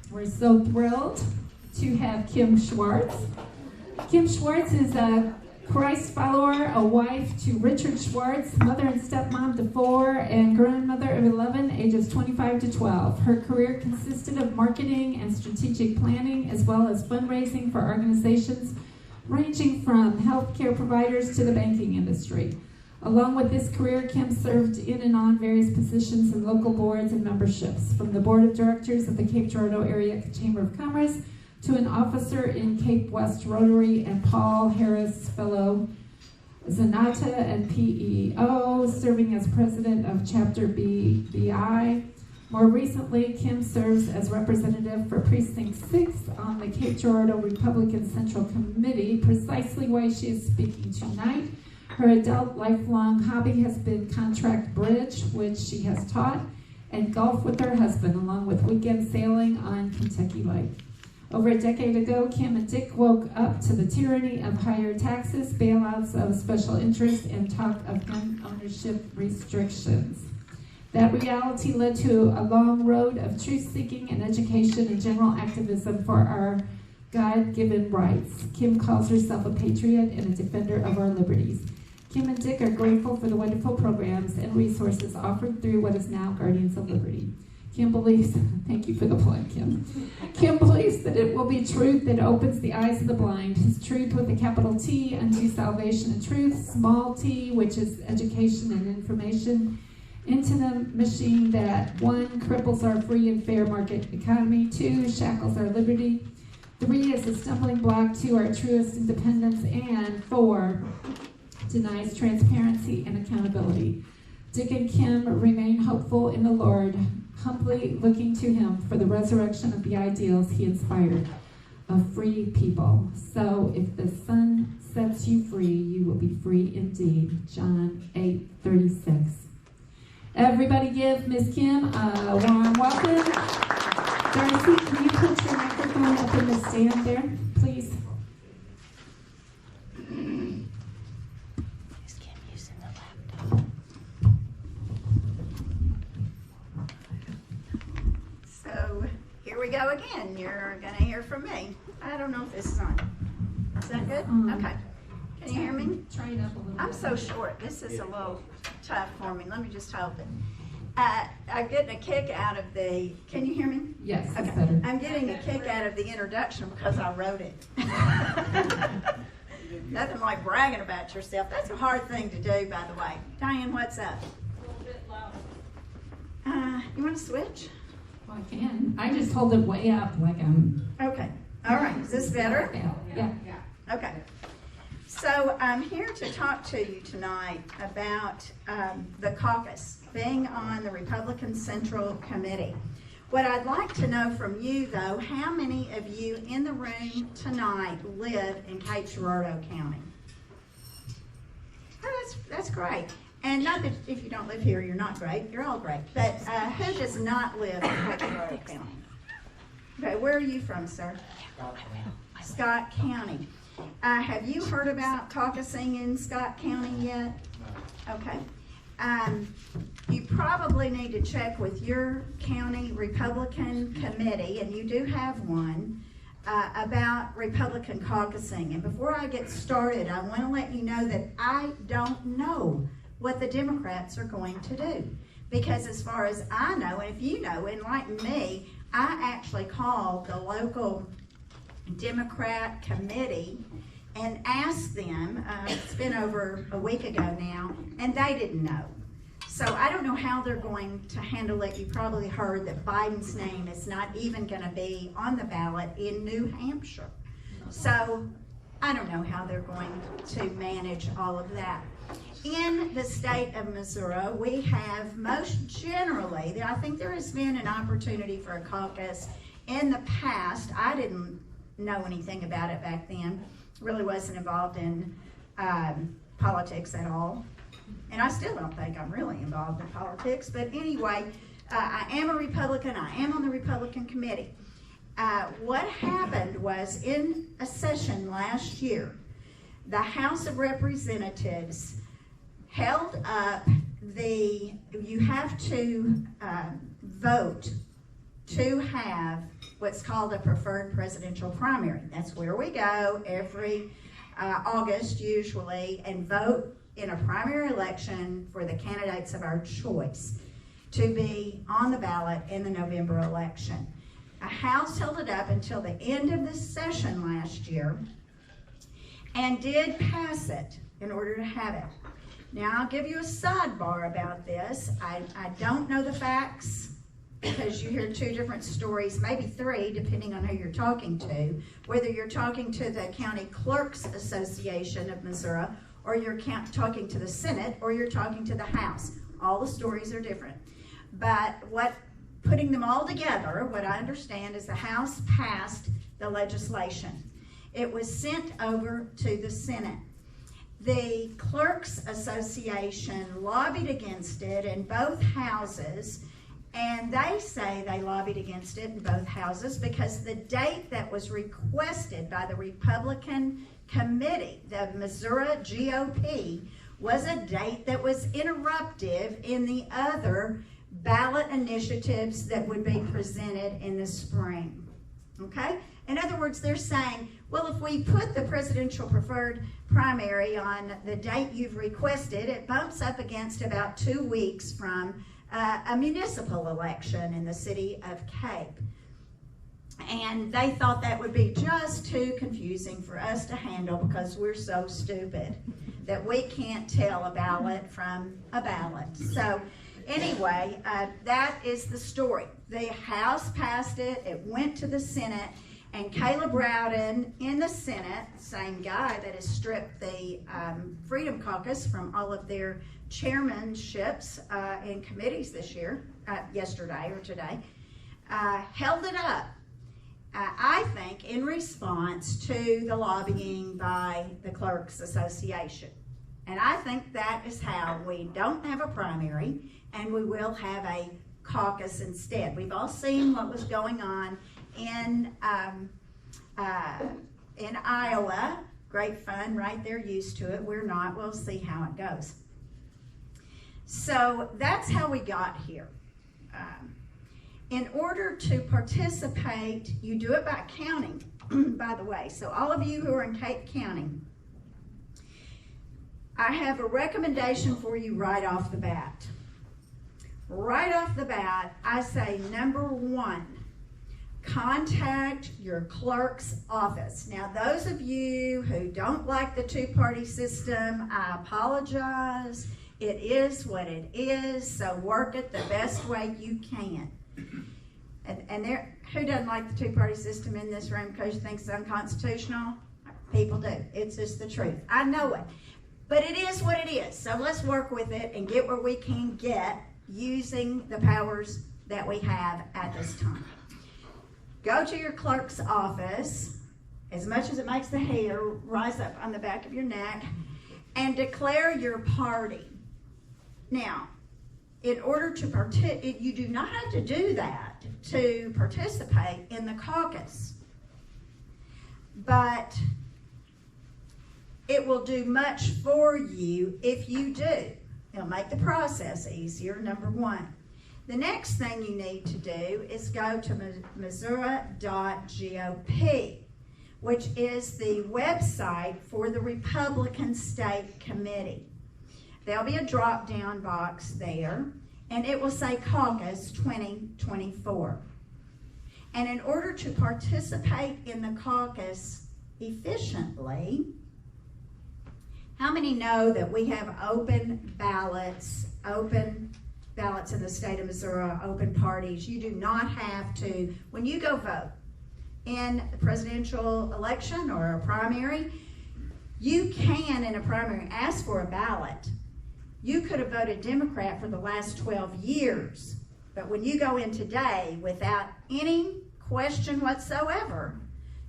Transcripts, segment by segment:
We're so thrilled to have Kim Schwartz. Kim Schwartz is a Christ follower, a wife to Richard Schwartz, mother and stepmom to 4, and grandmother of 11, ages 25 to 12. Her career consisted of marketing and strategic planning, as well as fundraising for organizations ranging from healthcare providers to the banking industry. Along with this career, Kim served in and on various positions in local boards and memberships, from the board of directors of the Cape Girardeau Area Chamber of Commerce to an officer in Cape West Rotary and Paul Harris Fellow, Zanata and PEO, serving as president of Chapter BI. More recently, Kim serves as representative for Precinct 6 on the Cape Girardeau Republican Central Committee, precisely why she is speaking tonight. Her adult lifelong hobby has been contract bridge, which she has taught, and golf with her husband, along with weekend sailing on Kentucky Lake. Over a decade ago, Kim and Dick woke up to the tyranny of higher taxes, bailouts of special interests, and talk of gun ownership restrictions. That reality led to a long road of truth-seeking and education and general activism for our God-given rights. Kim calls herself a patriot and a defender of our liberties. Kim and Dick are grateful for the wonderful programs and resources offered through what is now Guardians of Liberty. Kim believes, thank you for the plug, Kim. Kim believes that it will be truth that opens the eyes of the blind. His truth with a capital T unto salvation and truth, small t, which is education and information, into the machine that 1, cripples our free and fair market economy, 2, shackles our liberty, 3, is a stumbling block to our truest independence, and 4, denies transparency and accountability. Dick and Kim remain hopeful in the Lord, humbly looking to him for the resurrection of the ideals he inspired of free people. So if the Son sets you free, you will be free indeed. John 8:36. Everybody give Miss Kim a warm welcome. Darcy, can you put your microphone up in the stand there, please? So here we go again. You're going to hear from me. I don't know if this is on. Is that good? Okay. Can you hear me? Try it up a little bit. I'm so short. This is a little tough for me. Let me just hold it. I'm getting a kick out of the, can you hear me? Yes, okay. It's better. I'm getting a kick out of the introduction because I wrote it. Nothing like bragging about yourself. That's a hard thing to do, by the way. Diane, what's up? A little bit loud. You want to switch? Well, I can. I just hold it way up like I'm... Okay. All right. Is this better? Yeah. Okay. So I'm here to talk to you tonight about the caucus, being on the Republican Central Committee. What I'd like to know from you, though, how many of you in the room tonight live in Cape Girardeau County? Oh, that's great. And not that if you don't live here, you're not great. You're all great. But who does not live in Cape Girardeau County? Okay, where are you from, sir? Scott County. Have you heard about caucusing in Scott County yet? Okay. You probably need to check with your county Republican committee, and you do have one, about Republican caucusing. And before I get started, I want to let you know that I don't know what the Democrats are going to do. Because as far as I know, and if you know, enlighten me, I actually called the local Democrat committee and asked them, it's been over a week ago now, and they didn't know. So I don't know how they're going to handle it. You probably heard that Biden's name is not even going to be on the ballot in New Hampshire. So I don't know how they're going to manage all of that. In the state of Missouri, we have most generally, I think there has been an opportunity for a caucus in the past. I didn't know anything about it back then. Really wasn't involved in politics at all. And I still don't think I'm really involved in politics. But anyway, I am a Republican. I am on the Republican committee. What happened was in a session last year, the House of Representatives held up you have to vote to have what's called a preferred presidential primary. That's where we go every August usually and vote in a primary election for the candidates of our choice to be on the ballot in the November election. A House held it up until the end of this session last year and did pass it in order to have it. Now, I'll give you a sidebar about this. I don't know the facts because you hear two different stories, maybe three, depending on who you're talking to, whether you're talking to the County Clerks Association of Missouri, or you're talking to the Senate, or you're talking to the House. All the stories are different. But putting them all together, what I understand is the House passed the legislation. It was sent over to the Senate. The Clerks Association lobbied against it in both houses, and they say they lobbied against it in both houses because the date that was requested by the Republican committee, the Missouri GOP, was a date that was interruptive in the other ballot initiatives that would be presented in the spring. Okay? In other words, they're saying, well, if we put the presidential preferred primary on the date you've requested, it bumps up against about 2 weeks from a municipal election in the city of Cape. And they thought that would be just too confusing for us to handle because we're so stupid that we can't tell a ballot from a ballot. So anyway, that is the story. The House passed it, it went to the Senate, and Caleb Rowden in the Senate, same guy that has stripped the Freedom Caucus from all of their chairmanships in committees this year, yesterday or today, held it up. I think in response to the lobbying by the Clerks Association. And I think that is how we don't have a primary and we will have a caucus instead. We've all seen what was going on in Iowa. Great fun, right? They're used to it. We're not. We'll see how it goes. So that's how we got here. In order to participate, you do it by counting, by the way. So all of you who are in Cape County, I have a recommendation for you right off the bat. Right off the bat, I say number one, contact your clerk's office. Now, those of you who don't like the two-party system, I apologize. It is what it is, so work it the best way you can. And who doesn't like the two-party system in this room because you think it's unconstitutional? People do. It's just the truth. I know it. But it is what it is. So let's work with it and get where we can get using the powers that we have at this time. Go to your clerk's office, as much as it makes the hair rise up on the back of your neck, and declare your party. Now, in order to participate, you do not have to do that to participate in the caucus. But it will do much for you if you do. It'll make the process easier, number one. The next thing you need to do is go to Missouri.gop, which is the website for the Republican State Committee. There'll be a drop-down box there, and it will say Caucus 2024. And in order to participate in the caucus efficiently, how many know that we have open ballots in the state of Missouri, open parties? You do not have to, when you go vote in the presidential election or a primary, you can, in a primary, ask for a ballot. You could have voted Democrat for the last 12 years, but when you go in today without any question whatsoever,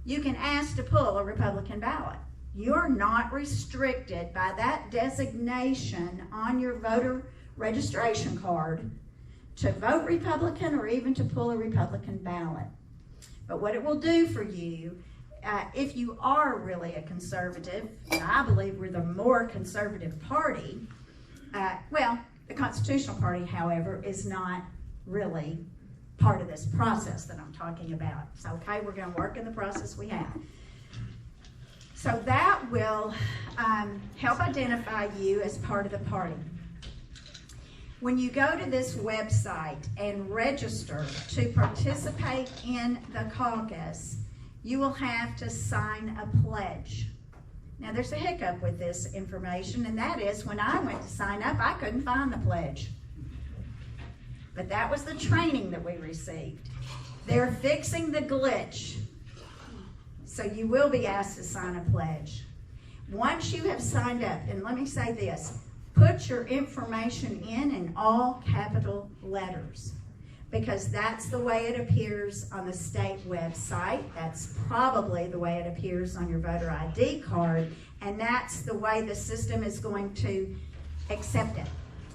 you can ask to pull a Republican ballot. You're not restricted by that designation on your voter registration card to vote Republican or even to pull a Republican ballot. But what it will do for you, if you are really a conservative, and I believe we're the more conservative party, the Constitutional Party, however, is not really part of this process that I'm talking about. So, okay, we're going to work in the process we have. So that will help identify you as part of the party. When you go to this website and register to participate in the caucus, you will have to sign a pledge. Now, there's a hiccup with this information, and that is when I went to sign up, I couldn't find the pledge. But that was the training that we received. They're fixing the glitch. So you will be asked to sign a pledge. Once you have signed up, and let me say this, put your information in all capital letters, because that's the way it appears on the state website. That's probably the way it appears on your voter ID card, and that's the way the system is going to accept it.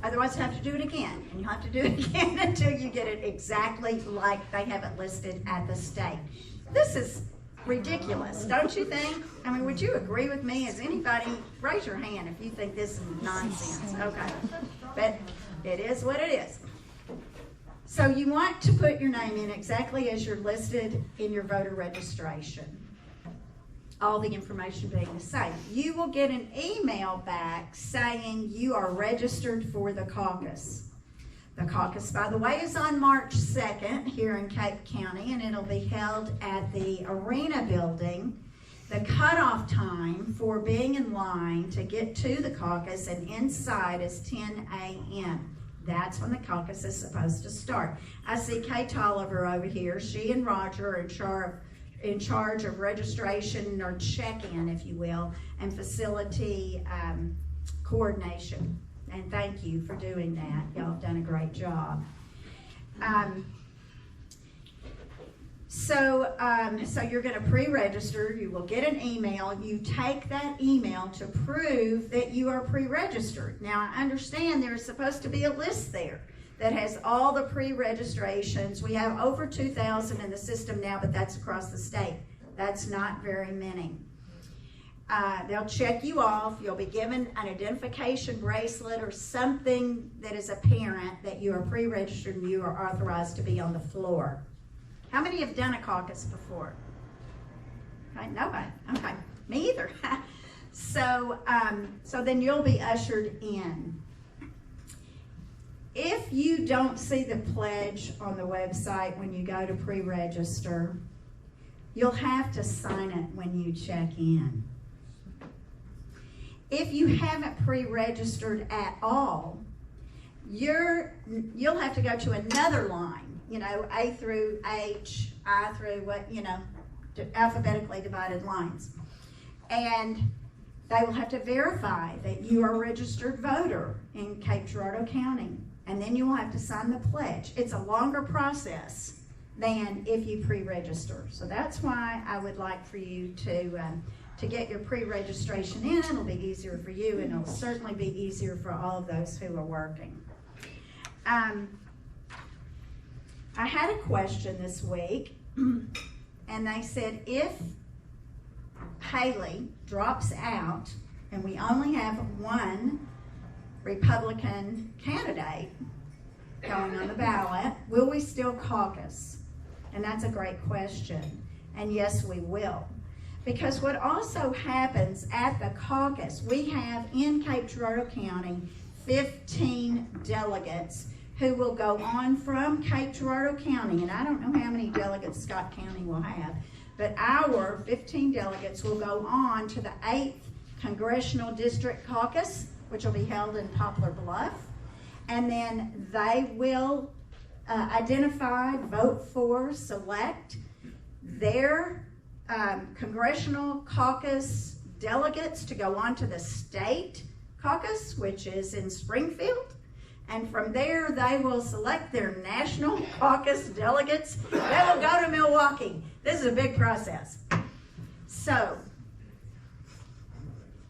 Otherwise, you have to do it again, and you have to do it again until you get it exactly like they have it listed at the state. This is ridiculous, don't you think? I mean, would you agree with me? Is anybody, raise your hand if you think this is nonsense. Okay, but it is what it is. So you want to put your name in exactly as you're listed in your voter registration. All the information being the same. You will get an email back saying you are registered for the caucus. The caucus, by the way, is on March 2nd here in Cape County, and it'll be held at the Arena building. The cutoff time for being in line to get to the caucus and inside is 10 a.m. That's when the caucus is supposed to start. I see Kay Tolliver over here. She and Roger are in charge of registration, or check-in, if you will, and facility coordination. And thank you for doing that. Y'all have done a great job. So you're going to pre-register. You will get an email. You take that email to prove that you are pre-registered. Now, I understand there's supposed to be a list there that has all the pre-registrations. We have over 2,000 in the system now, but that's across the state. That's not very many. They'll check you off. You'll be given an identification bracelet or something that is apparent that you are pre-registered and you are authorized to be on the floor. How many have done a caucus before? Okay, nobody. Okay, me either. So then you'll be ushered in. If you don't see the pledge on the website when you go to pre-register, you'll have to sign it when you check in. If you haven't pre-registered at all, you'll have to go to another line, A through H, I through what, alphabetically divided lines. And they will have to verify that you are a registered voter in Cape Girardeau County. And then you will have to sign the pledge. It's a longer process than if you pre-register. So that's why I would like for you to get your pre-registration in. It'll be easier for you, and it'll certainly be easier for all of those who are working. I had a question this week, and they said if Haley drops out and we only have one Republican candidate going on the ballot, will we still caucus? And that's a great question. And yes, we will. Because what also happens at the caucus, we have in Cape Girardeau County 15 delegates who will go on from Cape Girardeau County, and I don't know how many delegates Scott County will have, but our 15 delegates will go on to the 8th Congressional District Caucus, which will be held in Poplar Bluff, and then they will identify, vote for, select their Congressional Caucus delegates to go on to the State Caucus, which is in Springfield. And from there, they will select their National Caucus delegates. They will go to Milwaukee. This is a big process. So,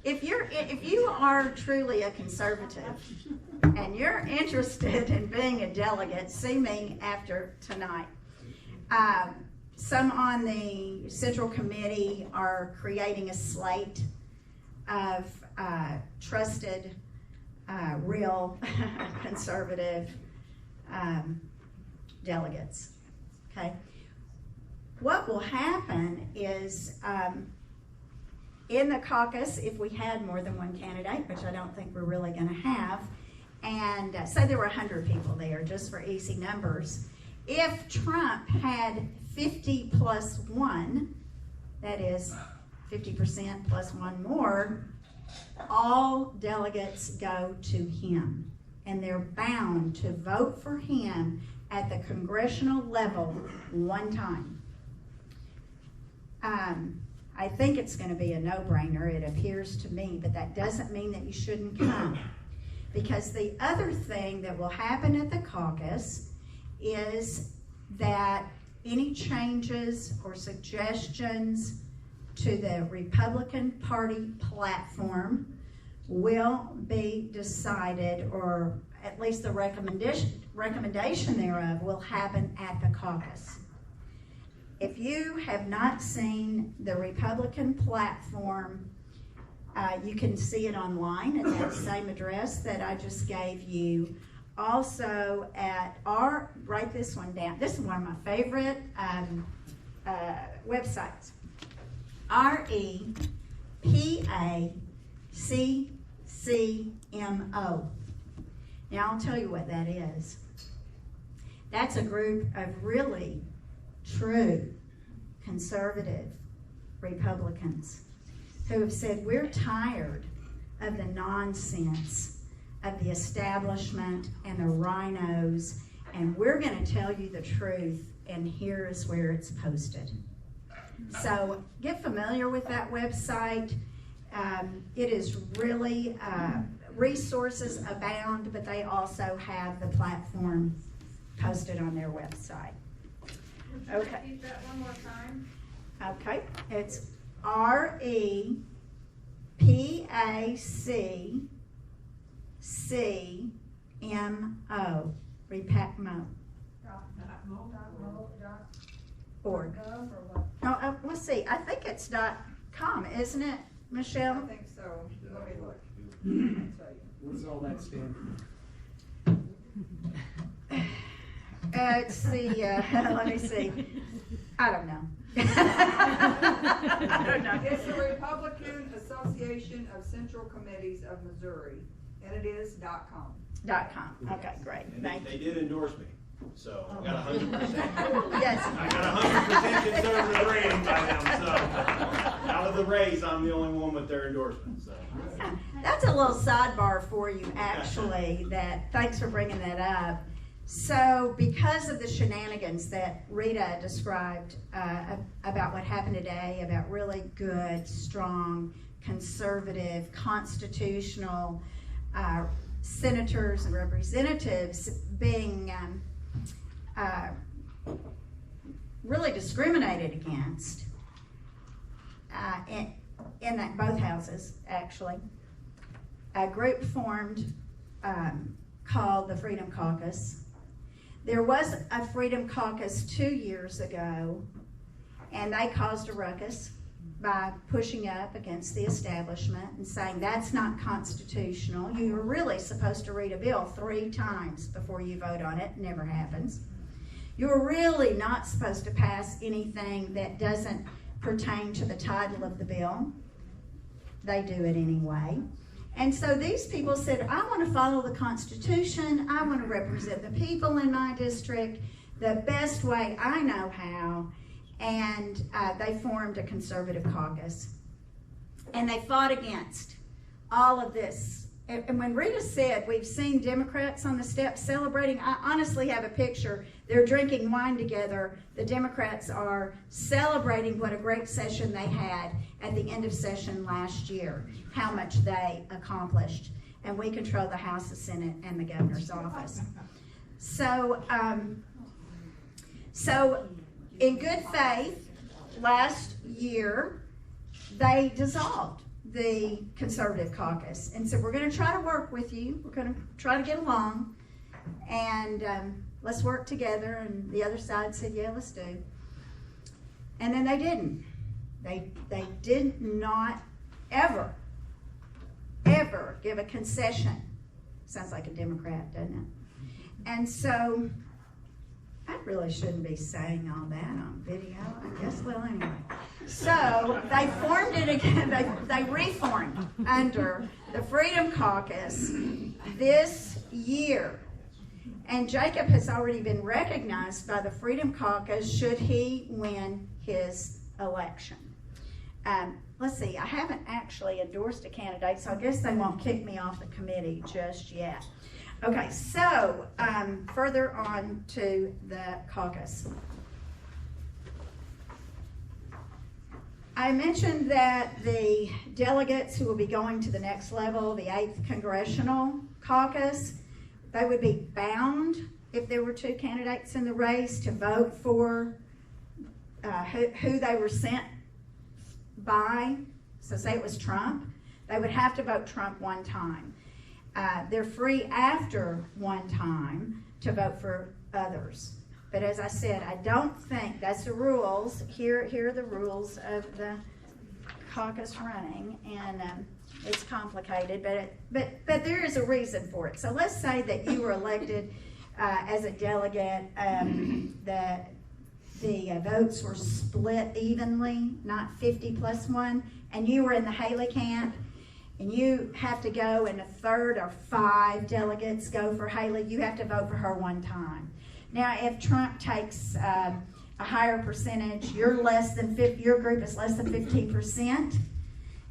if you are truly a conservative and you're interested in being a delegate, see me after tonight. Some on the Central Committee are creating a slate of trusted, real conservative delegates. okay? What will happen is in the caucus, if we had more than one candidate, which I don't think we're really going to have, and say there were 100 people there, just for easy numbers, if Trump had 50 plus 1, that is 50% plus 1 more, all delegates go to him. And they're bound to vote for him at the congressional level one time. I think it's going to be a no-brainer, it appears to me, but that doesn't mean that you shouldn't come. Because the other thing that will happen at the caucus is that any changes or suggestions to the Republican Party platform will be decided, or at least the recommendation thereof will happen at the caucus. If you have not seen the Republican platform, you can see it online at that same address that I just gave you. Also at write this one down. This is one of my favorite websites. REPACCMO. Now I'll tell you what that is. That's a group of really true conservative Republicans who have said, we're tired of the nonsense of the establishment and the rhinos, and we're going to tell you the truth, and here is where it's posted. So get familiar with that website. It is really, resources abound, but they also have the platform posted on their website. Would you repeat that one more time? Okay, it's REPACCMO, REPACMO. Org. No, let's see, I think it's .com, isn't it, Michelle? I think so. Let me look. What does all that stand for? It's the, let me see, I don't know. I don't know. It's the Republican Association of Central Committees of Missouri, and it is .com. .com, okay, great, And thank they you. did endorse me, so I got 100%. Yes. I got 100% conservative rating by them, so out of the race, I'm the only one with their endorsement, so. That's a little sidebar for you, actually, thanks for bringing that up. So because of the shenanigans that Rita described about what happened today, about really good, strong, conservative, constitutional senators and representatives being really discriminated against in that both houses, actually, a group formed called the Freedom Caucus. There was a Freedom Caucus 2 years ago, and they caused a ruckus by pushing up against the establishment and saying that's not constitutional. You were really supposed to read a bill 3 times before you vote on it. Never happens. You're really not supposed to pass anything that doesn't pertain to the title of the bill. They do it anyway. And so these people said, I want to follow the Constitution. I want to represent the people in my district the best way I know how. And they formed a conservative caucus. And they fought against all of this. And when Rita said, we've seen Democrats on the steps celebrating, I honestly have a picture. They're drinking wine together. The Democrats are celebrating what a great session they had at the end of session last year, how much they accomplished. And we control the House, the Senate, and the governor's office. So in good faith, last year, they dissolved the conservative caucus and said, we're going to try to work with you. We're going to try to get along, and let's work together. And the other side said, yeah, let's do. And then they didn't. They did not ever give a concession. Sounds like a Democrat, doesn't it? And so I really shouldn't be saying all that on video, I guess. Well, anyway. So they formed it again. They reformed under the Freedom Caucus this year. And Jacob has already been recognized by the Freedom Caucus should he win his election. Let's see, I haven't actually endorsed a candidate, so I guess they won't kick me off the committee just yet. Okay, so further on to the caucus. I mentioned that the delegates who will be going to the next level, the 8th Congressional Caucus, they would be bound, if there were 2 candidates in the race, to vote for who they were sent by. So say it was Trump, they would have to vote Trump one time. They're free after one time to vote for others. But as I said, I don't think that's the rules. Here are the rules of the caucus running, and it's complicated, but there is a reason for it. So let's say that you were elected as a delegate, the votes were split evenly, not 50+1, and you were in the Haley camp, and you have to go, and a third or 5 delegates go for Haley. You have to vote for her one time. Now, if Trump takes a higher percentage, your group is less than 15%,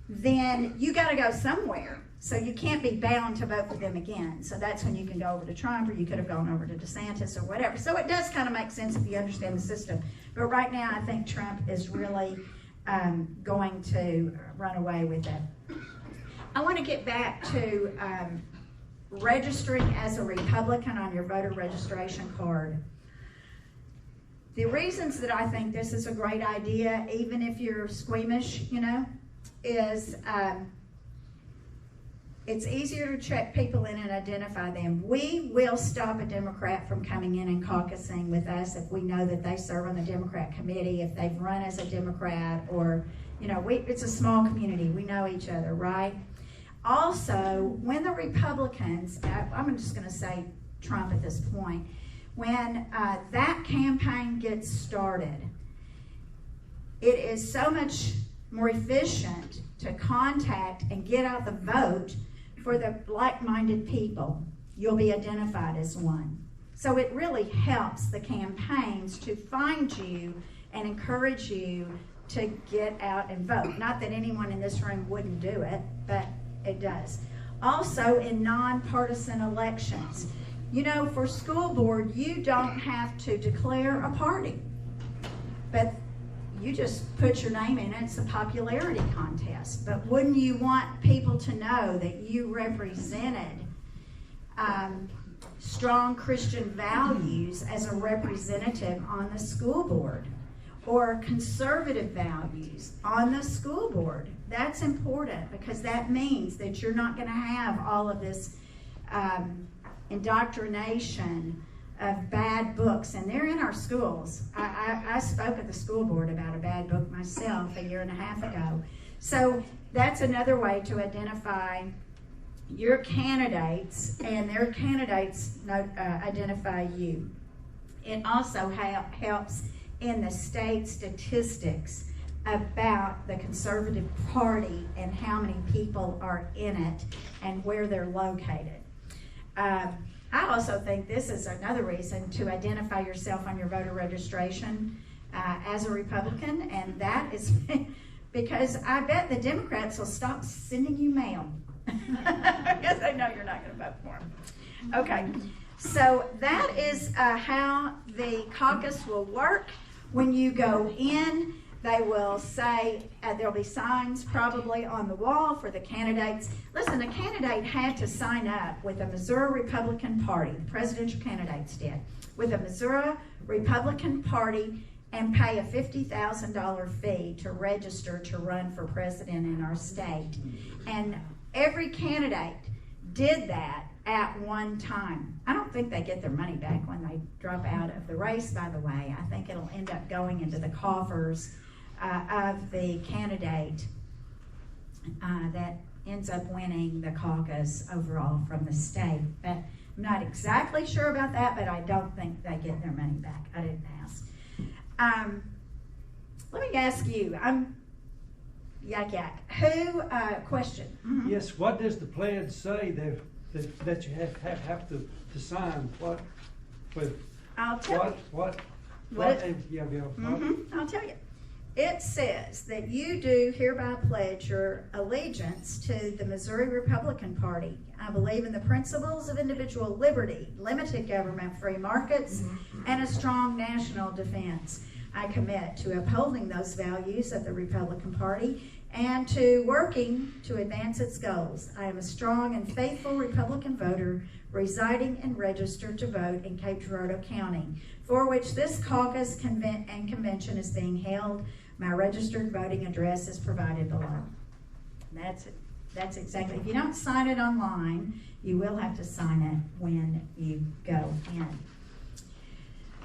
then you got to go somewhere. So you can't be bound to vote for them again. So that's when you can go over to Trump, or you could have gone over to DeSantis or whatever. So it does kind of make sense if you understand the system. But right now, I think Trump is really going to run away with it. I want to get back to registering as a Republican on your voter registration card. The reasons that I think this is a great idea, even if you're squeamish, is it's easier to check people in and identify them. We will stop a Democrat from coming in and caucusing with us if we know that they serve on the Democrat committee, if they've run as a Democrat, or, it's a small community. We know each other, right? Also, when the Republicans, I'm just going to say Trump at this point, when that campaign gets started, it is so much more efficient to contact and get out the vote for the like-minded people. You'll be identified as one. So it really helps the campaigns to find you and encourage you to get out and vote. Not that anyone in this room wouldn't do it, but it does. Also, in nonpartisan elections, for school board, you don't have to declare a party, but you just put your name in it. It's a popularity contest. But wouldn't you want people to know that you represented strong Christian values as a representative on the school board, or conservative values on the school board? That's important, because that means that you're not going to have all of this indoctrination of bad books, and they're in our schools. I spoke at the school board about a bad book myself a year and a half ago. So that's another way to identify your candidates, and their candidates identify you. It also helps in the state statistics about the Conservative Party and how many people are in it and where they're located. I also think this is another reason to identify yourself on your voter registration as a Republican, and that is because I bet the Democrats will stop sending you mail because they know you're not going to vote for them. Okay, so that is how the caucus will work. When you go in, they will say, there'll be signs probably on the wall for the candidates. Listen, the candidate had to sign up with the Missouri Republican Party, the presidential candidates did, with the Missouri Republican Party, and pay a $50,000 fee to register to run for president in our state. And every candidate did that at one time. I don't think they get their money back when they drop out of the race, by the way. I think it'll end up going into the coffers of the candidate that ends up winning the caucus overall from the state. But I'm not exactly sure about that, but I don't think they get their money back. I didn't ask. Let me ask you, who, question? Mhm. Yes, what does the pledge say that you have to sign? What, with, I'll tell you. what? Yeah, Bill. I'll tell you. It says that you do hereby pledge your allegiance to the Missouri Republican Party. I believe in the principles of individual liberty, limited government, free markets, and a strong national defense. I commit to upholding those values of the Republican Party and to working to advance its goals. I am a strong and faithful Republican voter residing and registered to vote in Cape Girardeau County, for which this caucus and convention is being held. My registered voting address is provided below. That's it. That's exactly. If you don't sign it online, you will have to sign it when you go in.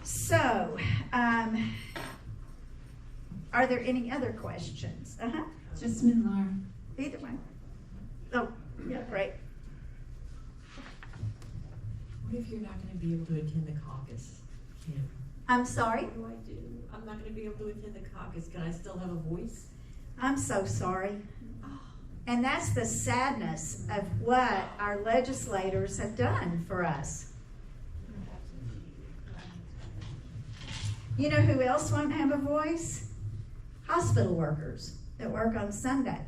So, are there any other questions? Just me and Laura. Either one. Oh, yeah, great. What if you're not going to be able to attend the caucus? Kim? I'm sorry. What do I do? I'm not going to be able to attend the caucus. Can I still have a voice? I'm so sorry. And that's the sadness of what our legislators have done for us. You know who else won't have a voice? Hospital workers that work on Sunday.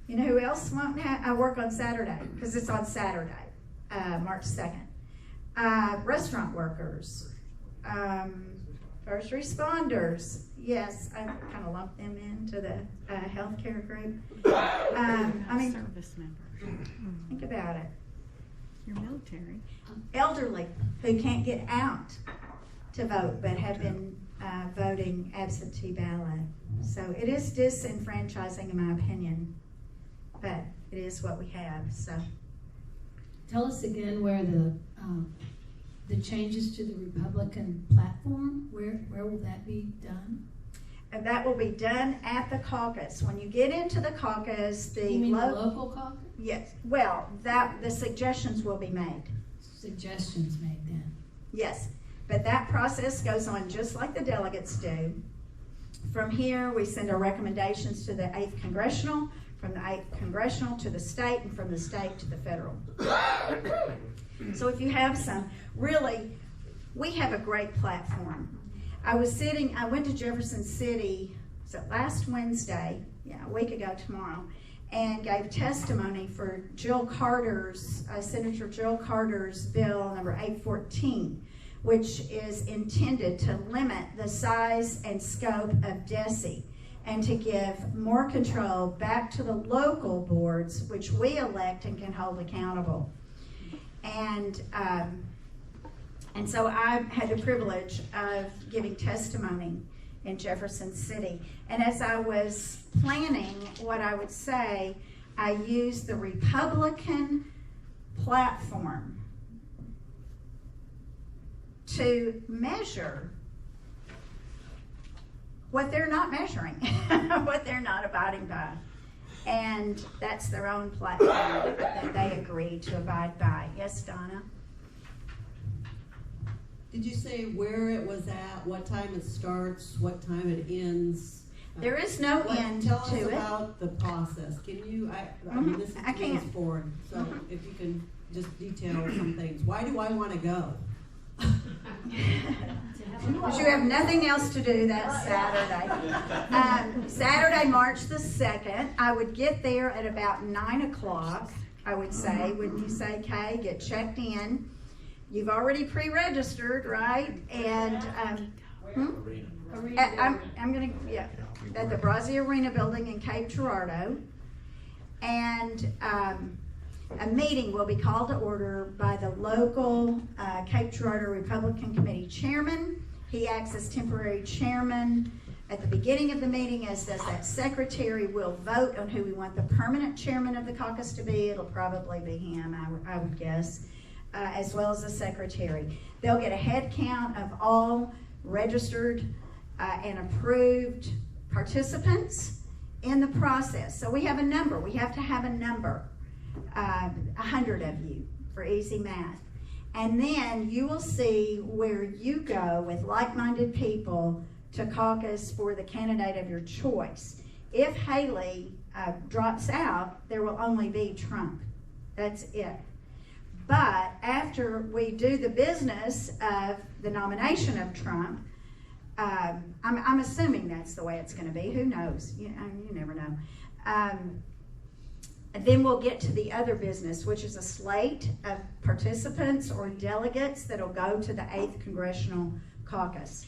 You know who else won't work on Saturday? Because it's on Saturday, March 2nd. Restaurant workers, first responders. Yes, I kind of lumped them into the healthcare group. I mean, Service member. think about it. You're military. Elderly who can't get out to vote but have been voting absentee ballot. So it is disenfranchising in my opinion, but it is what we have. So Tell us again where the changes to the Republican platform, where will that be done? and that will be done at the caucus. When you get into the caucus, You mean the local caucus? yes, well, the suggestions will be made. Suggestions made then. Yes, but that process goes on just like the delegates do. From here, we send our recommendations to the 8th Congressional, from the 8th Congressional to the state, and from the state to the federal. So if you have some, really, we have a great platform. I went to Jefferson City, so last Wednesday, a week ago tomorrow, and gave testimony for Senator Jill Carter's bill number 814, which is intended to limit the size and scope of DESE and to give more control back to the local boards, which we elect and can hold accountable. And so I had the privilege of giving testimony in Jefferson City. And as I was planning what I would say, I used the Republican platform to measure what they're not measuring, what they're not abiding by. And that's their own platform that they agree to abide by. Yes, Donna? Did you say where it was at, what time it starts, what time it ends? There is no end Tell us to it. about the process. Can you, I mean, this is I can. moving forward, so if you can just detail some things. Why do I want to go? Because you have nothing else to do that Saturday. Saturday, March the 2nd, I would get there at about 9 o'clock, I would say. When you say, Kay, get checked in. You've already pre-registered, right? And I'm going to, at the Brazzi Arena building in Cape Girardeau. And a meeting will be called to order by the local Cape Girardeau Republican Committee chairman. He acts as temporary chairman at the beginning of the meeting, as does that secretary. We'll vote on who we want the permanent chairman of the caucus to be. It'll probably be him, I would guess, as well as the secretary. They'll get a head count of all registered and approved participants in the process. So we have a number. We have to have a number. 100 of you for easy math. And then you will see where you go with like-minded people to caucus for the candidate of your choice. If Haley drops out, there will only be Trump. That's it. But after we do the business of the nomination of Trump, I'm assuming that's the way it's going to be. Who knows? You never know. Then we'll get to the other business, which is a slate of participants or delegates that will go to the 8th Congressional Caucus.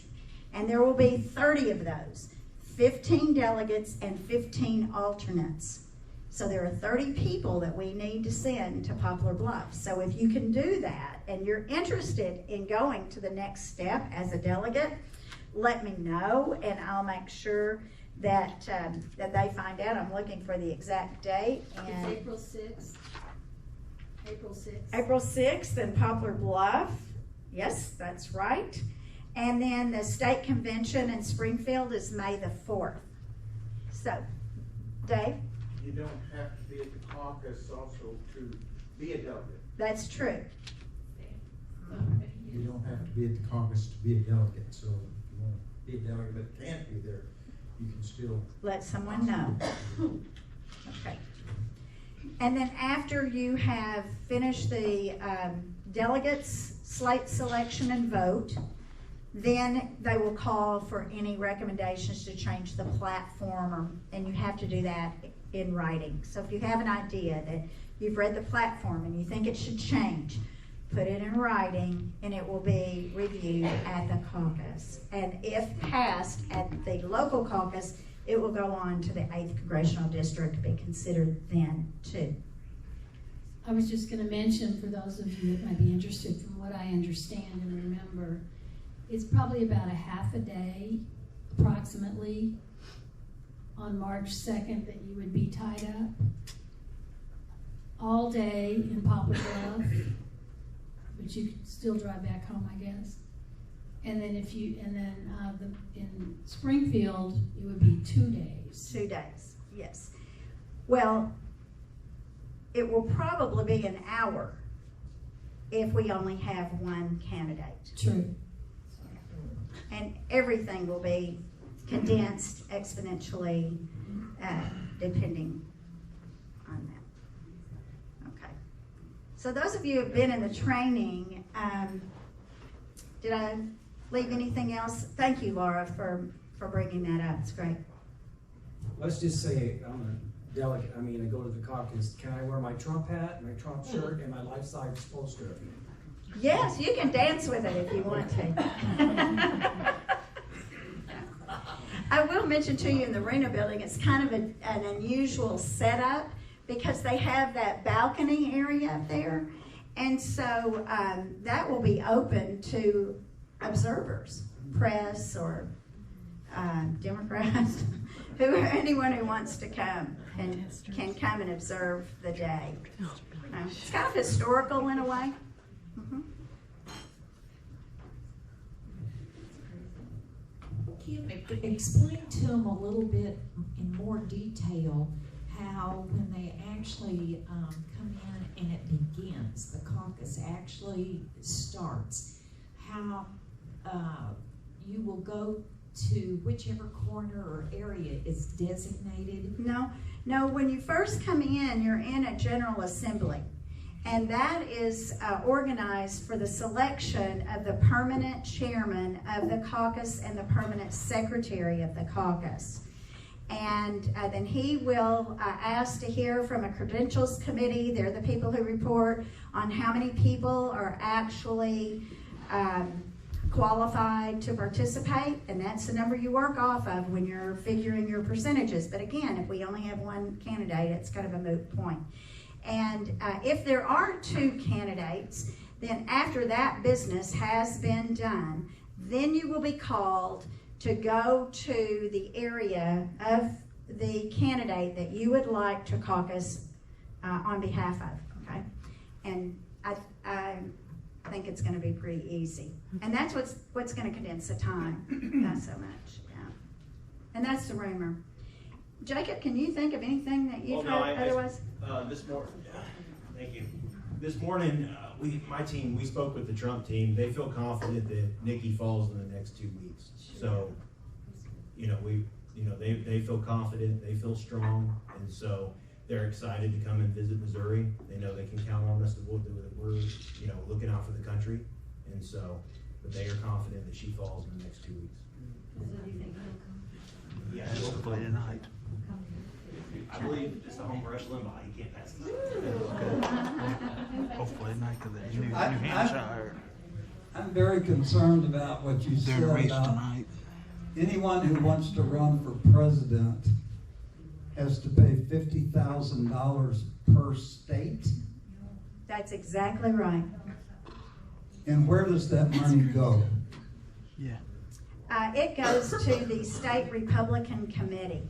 And there will be 30 of those, 15 delegates and 15 alternates. So there are 30 people that we need to send to Poplar Bluff. So if you can do that and you're interested in going to the next step as a delegate, let me know and I'll make sure that that they find out. I'm looking for the exact date. And It's April 6th. April 6th. April 6th in Poplar Bluff. Yes, that's right. And then the state convention in Springfield is May the 4th. So, Dave? You don't have to be at the caucus also to be a delegate. That's true. You don't have to be at the caucus to be a delegate, so if you want to be a delegate but can't be there, you can still. Let someone know. Okay. And then after you have finished the delegates slate selection and vote, then they will call for any recommendations to change the platform, and you have to do that in writing. So if you have an idea that you've read the platform and you think it should change, put it in writing and it will be reviewed at the caucus. And if passed at the local caucus, it will go on to the 8th Congressional District to be considered then too. I was just going to mention, for those of you that might be interested, from what I understand and remember, it's probably about a half a day, approximately, on March 2nd that you would be tied up. All day in Poplar Bluff, but you could still drive back home, I guess. And then in Springfield, it would be 2 days. 2 days, yes. Well, it will probably be an hour if we only have one candidate. True. And everything will be condensed exponentially depending on that. Okay. So those of you who have been in the training, did I leave anything else? Thank you, Laura, for bringing that up. It's great. Let's just say I'm a delegate, I go to the caucus. Can I wear my Trump hat, my Trump shirt, and my life-size poster? Yes, you can dance with it if you want to. I will mention to you in the Reno building, it's kind of an unusual setup because they have that balcony area up there. And so that will be open to observers, press or Democrats, anyone who wants to come and can come and observe the day. It's kind of historical in a way. Mm-hmm. Kim, explain to them a little bit in more detail how when they actually come in and it begins, the caucus actually starts, how you will go to whichever corner or area is designated? No, when you first come in, you're in a General Assembly. And that is organized for the selection of the permanent chairman of the caucus and the permanent secretary of the caucus. And then he will ask to hear from a credentials committee. They're the people who report on how many people are actually qualified to participate, and that's the number you work off of when you're figuring your percentages. But again, if we only have one candidate, it's kind of a moot point. And if there are two candidates, then after that business has been done, then you will be called to go to the area of the candidate that you would like to caucus on behalf of, okay? And I think it's going to be pretty easy. And that's what's going to condense the time, not so much, yeah. And that's the rumor. Jacob, can you think of anything that you've heard otherwise? This morning, thank you. This morning, my team, we spoke with the Trump team. They feel confident that Nikki falls in the next 2 weeks. So, they feel confident, they feel strong, and so they're excited to come and visit Missouri. They know they can count on us that we're looking out for the country, and so, but they are confident that she falls in the next 2 weeks. Yeah, Hopefully tonight. I believe it's the home rush limbaugh. You can't pass it. Hopefully tonight, because it's New I- Hampshire. I'm very concerned about what you They're said race about tonight. anyone who wants to run for president has to pay $50,000 per state. That's exactly right. And where does that money go? Yeah. It goes to the state Republican committee.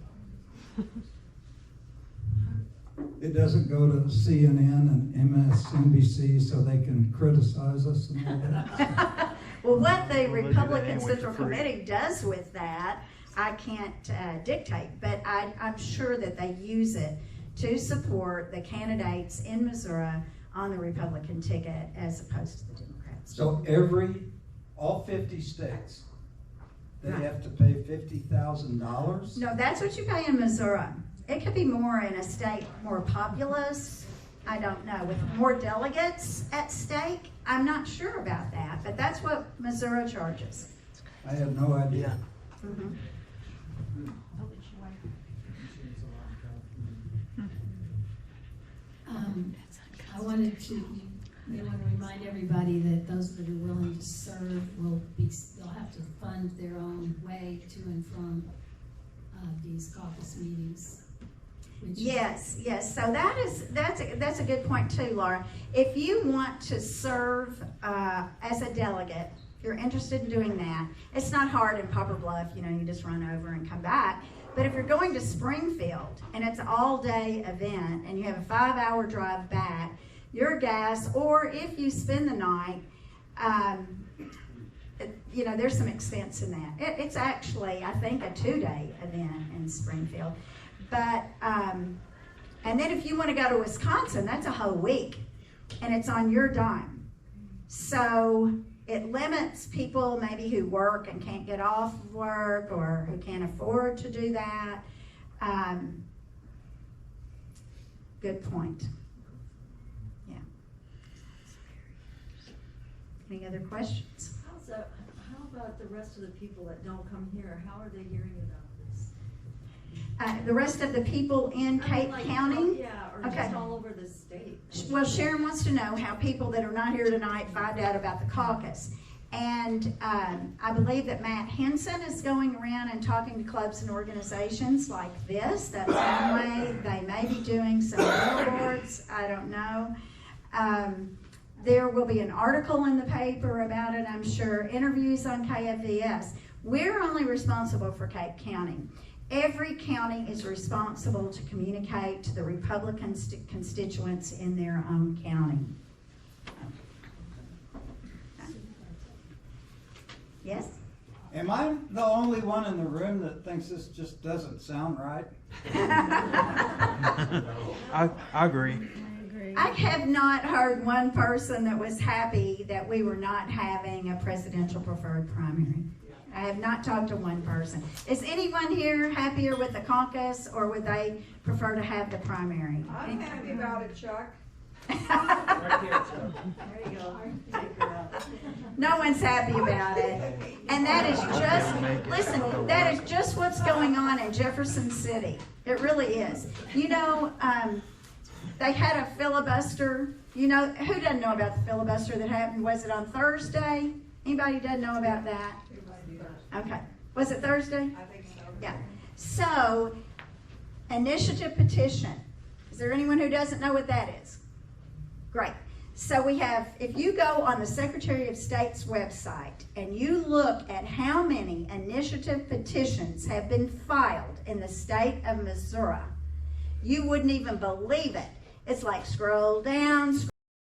It doesn't go to CNN and MSNBC so they can criticize us and all that? Well, what the Well, they do that Republican anyway Central for free. Committee does with that, I can't dictate, but I'm sure that they use it to support the candidates in Missouri on the Republican ticket as opposed to the Democrats. So all 50 states, they Right. have to pay $50,000? No, that's what you pay in Missouri. It could be more in a state more populous, I don't know, with more delegates at stake. I'm not sure about that, but that's what Missouri charges. I had no idea. Mhm. I wanted to remind everybody that those that are willing to serve they'll have to fund their own way to and from these caucus meetings. Yes. So that's a good point too, Laura. If you want to serve as a delegate, if you're interested in doing that, it's not hard in Poplar Bluff. You just run over and come back. But if you're going to Springfield and it's an all-day event and you have a 5-hour drive back, your gas, or if you spend the night, there's some expense in that. It's actually, I think, a 2-day event in Springfield. But, and then if you want to go to Wisconsin, that's a whole week, and it's on your dime. So it limits people maybe who work and can't get off work or who can't afford to do that. Good point. Yeah. Any other questions? How about the rest of the people that don't come here? How are they hearing about this? The rest of the people in Cape County? Yeah, or just all over the state. Well, Sharon wants to know how people that are not here tonight find out about the caucus. And I believe that Matt Henson is going around and talking to clubs and organizations like this. That's one way. They may be doing some billboards. I don't know. There will be an article in the paper about it, I'm sure. Interviews on KFVS. We're only responsible for Cape County. Every county is responsible to communicate to the Republican constituents in their own county. Yes? Am I the only one in the room that thinks this just doesn't sound right? I agree. I have not heard one person that was happy that we were not having a presidential preferred primary. I have not talked to one person. Is anyone here happier with the caucus, or would they prefer to have the primary? I'm happy about it, Chuck. There you go. No one's happy about it. And that is just, listen, that is just what's going on in Jefferson City. It really is. They had a filibuster. Who doesn't know about the filibuster that happened? Was it on Thursday? Anybody doesn't know about that? Okay. Was it Thursday? I think so. Yeah. So, initiative petition. Is there anyone who doesn't know what that is? Great. So we have, if you go on the Secretary of State's website and you look at how many initiative petitions have been filed in the state of Missouri, you wouldn't even believe it. It's like scroll down, scroll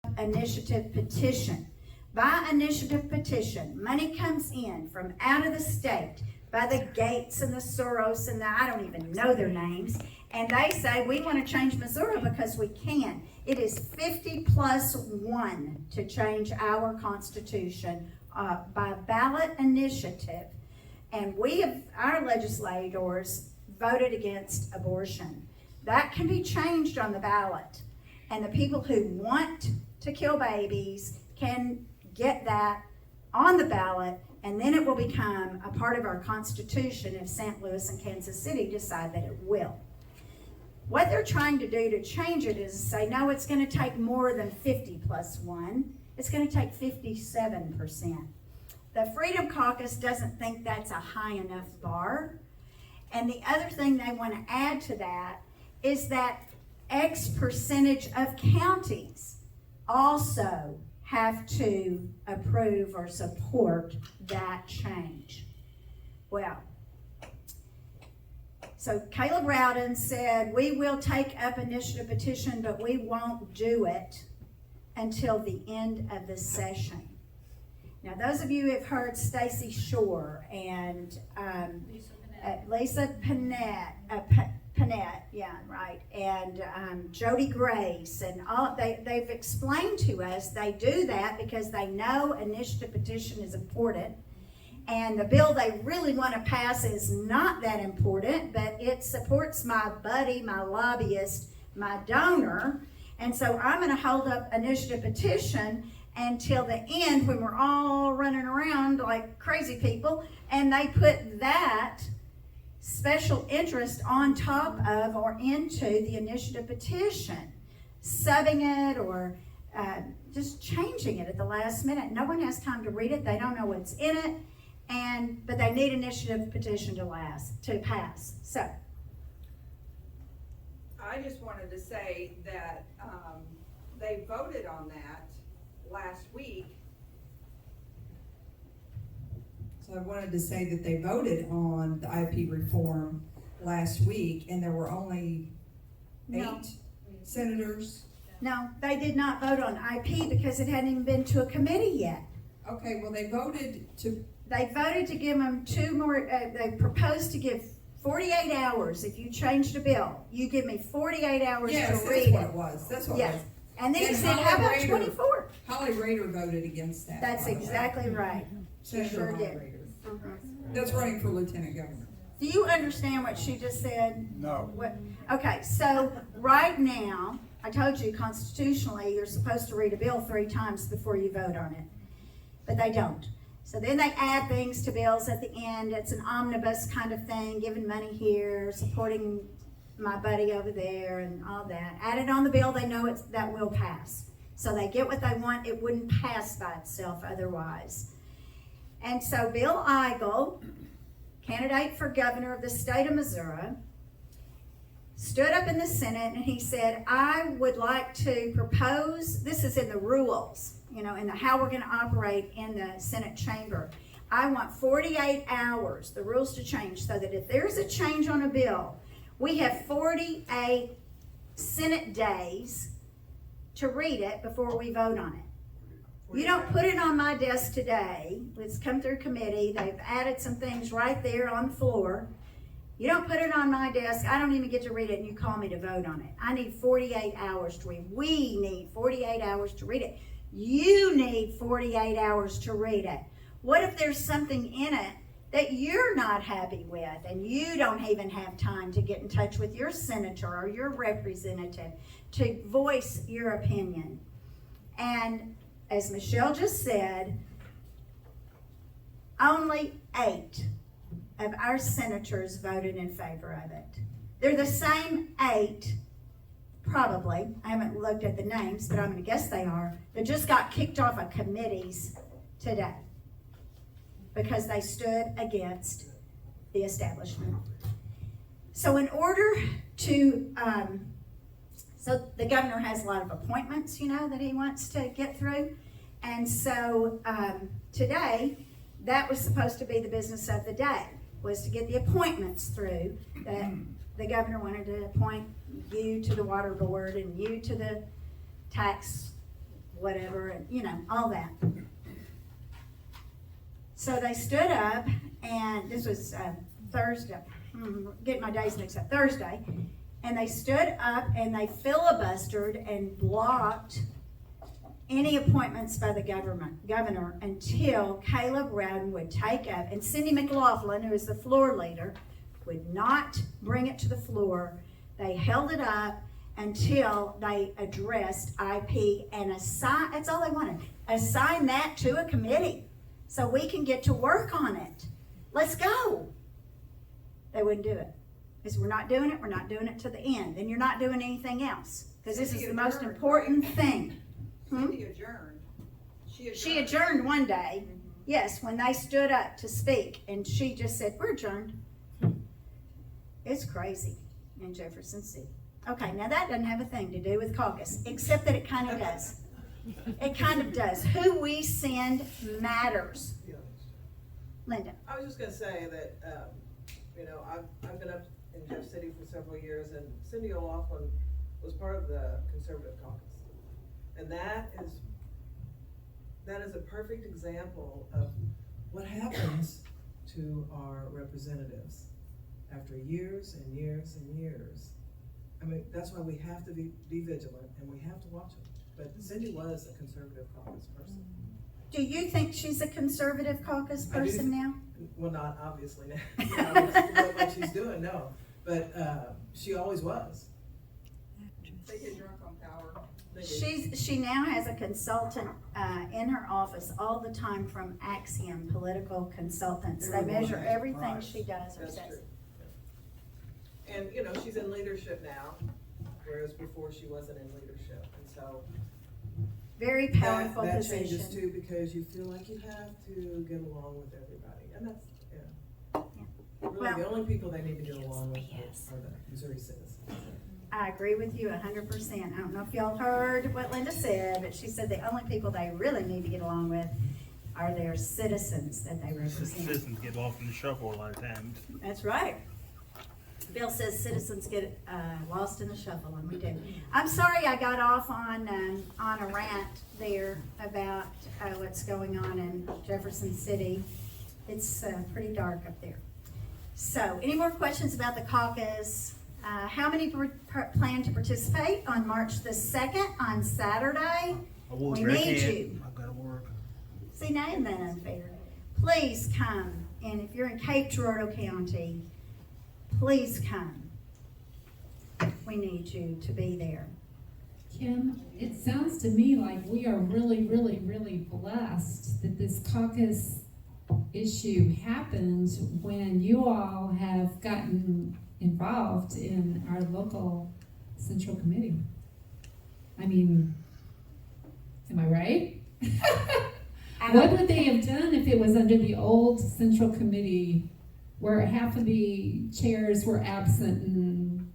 up, initiative petition. By initiative petition, money comes in from out of the state by the Gates and the Soros and I don't even know their names. And they say, we want to change Missouri because we can. It is 50+1 to change our Constitution by ballot initiative. And our legislators voted against abortion. That can be changed on the ballot. And the people who want to kill babies can get that on the ballot, and then it will become a part of our Constitution if St. Louis and Kansas City decide that it will. What they're trying to do to change it is say, no, it's going to take more than 50+1. It's going to take 57%. The Freedom Caucus doesn't think that's a high enough bar. And the other thing they want to add to that is that X percentage of counties also have to approve or support that change. Well, so Caleb Rowden said, we will take up initiative petition, but we won't do it until the end of the session. Now, those of you who have heard Stacy Shore and Lisa Panett, yeah, right, and Jody Grace, and all they've explained to us they do that because they know initiative petition is important, and the bill they really want to pass is not that important, but it supports my buddy, my lobbyist, my donor, and so I'm going to hold up initiative petition until the end when we're all running around like crazy people, and they put that special interest on top of or into the initiative petition, subbing it or just changing it at the last minute. No one has time to read it. They don't know what's in it, but they need initiative petition to pass. So I just wanted to say that they voted on that last week. So I wanted to say that they voted on the IP reform last week, and there were only 8 senators. No, they did not vote on IP because it hadn't even been to a committee yet. Okay, well, they voted to give them 2 more, they proposed to give 48 hours. If you changed a bill, you give me 48 hours to read it. Yes, that's what it was. That's what it was. And then he said, how about 24? Holly Rader voted against that. That's exactly right. She sure did. That's running for lieutenant governor. Do you understand what she just said? No. Okay, so right now, I told you constitutionally you're supposed to read a bill 3 times before you vote on it, but they don't. So then they add things to bills at the end. It's an omnibus kind of thing, giving money here, supporting my buddy over there, and all that. Added on the bill, they know that will pass. So they get what they want. It wouldn't pass by itself otherwise. And so Bill Eigel, candidate for governor of the state of Missouri, stood up in the Senate and he said, I would like to propose, this is in the rules, in how we're going to operate in the Senate chamber. I want 48 hours, the rules to change, so that if there's a change on a bill, we have 48 Senate days to read it before we vote on it. You don't put it on my desk today. It's come through committee. They've added some things right there on the floor. You don't put it on my desk. I don't even get to read it, and you call me to vote on it. I need 48 hours to read. We need 48 hours to read it. You need 48 hours to read it. What if there's something in it that you're not happy with, and you don't even have time to get in touch with your senator or your representative to voice your opinion? And as Michelle just said, only 8 of our senators voted in favor of it. They're the same 8, probably, I haven't looked at the names, but I'm going to guess they are, that just got kicked off of committees today because they stood against the establishment. So in order to, so the governor has a lot of appointments, that he wants to get through. And so today, that was supposed to be the business of the day, was to get the appointments through. That the governor wanted to appoint you to the water board and you to the tax whatever, and all that. So they stood up, and this was Thursday, getting my days mixed up, Thursday, and they stood up and they filibustered and blocked any appointments by the governor until Caleb Rowden would take up, and Cindy McLaughlin, who is the floor leader, would not bring it to the floor. They held it up until they addressed IP and assign, that's all they wanted, assign that to a committee so we can get to work on it. Let's go. They wouldn't do it. Because we're not doing it to the end. Then you're not doing anything else. Because this is the most important thing. Cindy adjourned. She adjourned one day, yes, when they stood up to speak, and she just said, we're adjourned. It's crazy in Jefferson City. Okay, now that doesn't have a thing to do with caucus, except that it kind of does. It kind of does. Who we send matters. Linda. I was just gonna say that, I've been up in Jeff City for several years, and Cindy O'Loughlin was part of the conservative caucus. And that is a perfect example of what happens to our representatives after years and years and years. I mean, that's why we have to be vigilant, and we have to watch them. But Cindy was a conservative caucus person. Do you think she's a conservative caucus person now? Well, not obviously now. What she's doing, no. But she always was. They get drunk on power. She now has a consultant in her office all the time from Axiom Political Consultants. They measure everything she does or says. And she's in leadership now, whereas before she wasn't in leadership, and so very powerful that position. changes too, because you feel like you have to get along with everybody, and that's really the only people they need to get along with are the Missouri citizens. I agree with you 100%. I don't know if y'all heard what Linda said, but she said the only people they really need to get along with are their citizens that they represent. Citizens get lost in the shuffle a lot of times. That's right. Bill says citizens get lost in the shuffle, and we do. I'm sorry I got off on a rant there about what's going on in Jefferson City. It's pretty dark up there. So, any more questions about the caucus? How many plan to participate on March the 2nd on Saturday? We need you. I've got to work. See, now isn't that unfair? Please come, and if you're in Cape Girardeau County, please come. We need you to be there. Kim, it sounds to me like we are really, really, really blessed that this caucus issue happened when you all have gotten involved in our local central committee. I mean, am I right? What would they have done if it was under the old central committee where half of the chairs were absent and...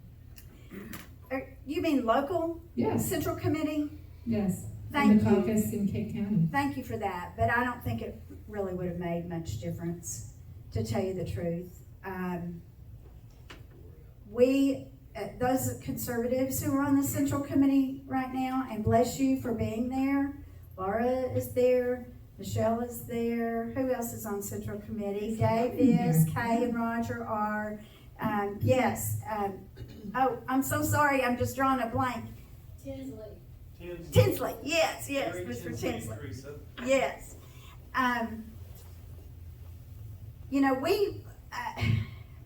You mean local? Yes. Central committee? Yes. Thank the you. caucus in Cape County. Thank you for that, but I don't think it really would have made much difference, to tell you the truth. Those conservatives who are on the central committee right now, and bless you for being there. Laura is there, Michelle is there. Who else is on central committee? Dave is, Kay and Roger are. Yes. Oh, I'm so sorry, I'm just drawing a blank. Tinsley, yes, Mr. Tinsley. Yes.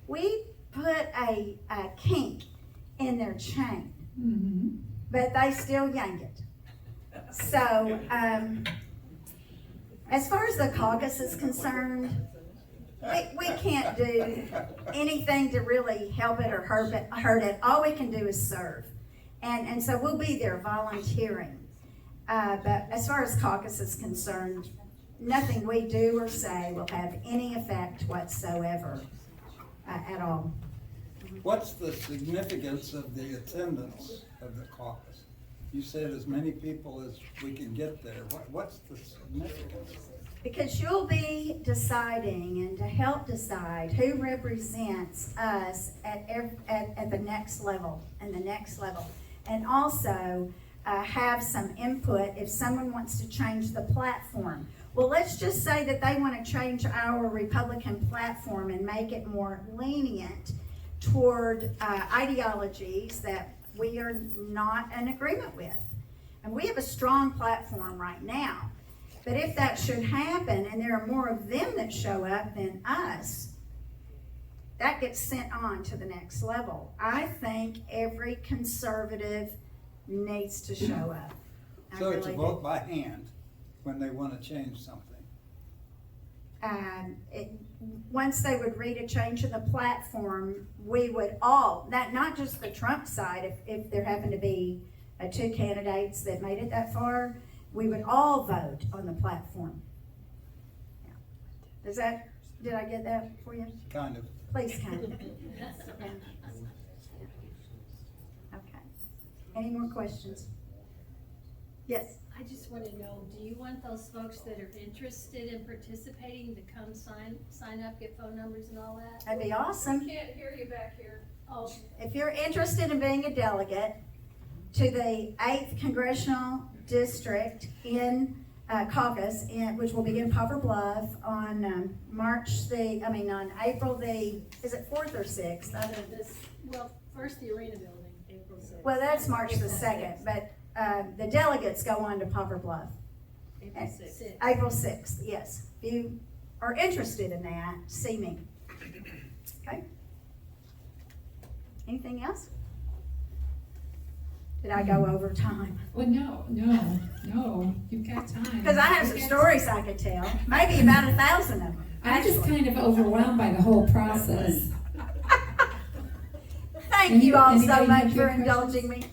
We put a kink in their chain, but they still yank it. So, as far as the caucus is concerned, we can't do anything to really help it or hurt it. All we can do is serve. And so we'll be there volunteering. But as far as caucus is concerned, nothing we do or say will have any effect whatsoever at all. What's the significance of the attendance of the caucus? You said as many people as we can get there. What's the significance? Because you'll be deciding and to help decide who represents us at the next level and the next level. And also have some input if someone wants to change the platform Well, let's just say that they want to change our Republican platform and make it more lenient toward ideologies that we are not in agreement with. And we have a strong platform right now. But if that should happen and there are more of them that show up than us, that gets sent on to the next level. I think every conservative needs to show up. So it's a vote by hand when they want to change something. Once they would read a change in the platform, we would all, not just the Trump side, if there happened to be two candidates that made it that far, we would all vote on the platform. Yeah. Did I get that for you? Kind of. Please, kind of. Okay. Any more questions? Yes. I just want to know, do you want those folks that are interested in participating to come sign up, get phone numbers and all that? That'd be awesome. Can't hear you back here. Oh, If you're interested in being a delegate to the 8th Congressional District in Caucus, which will begin Poplar Bluff on on April is it 4th or 6th? well, first the arena building, April 6th. Well, that's March the 2nd, but the delegates go on to Poplar Bluff. April 6th. April 6th, yes. If you are interested in that, see me. Okay? Anything else? Did I go over time? Well, no, you've got time. Because I have some stories I could tell, maybe about 1,000 of them. I'm just kind of overwhelmed by the whole process. Thank you all so Anybody much have for any indulging me.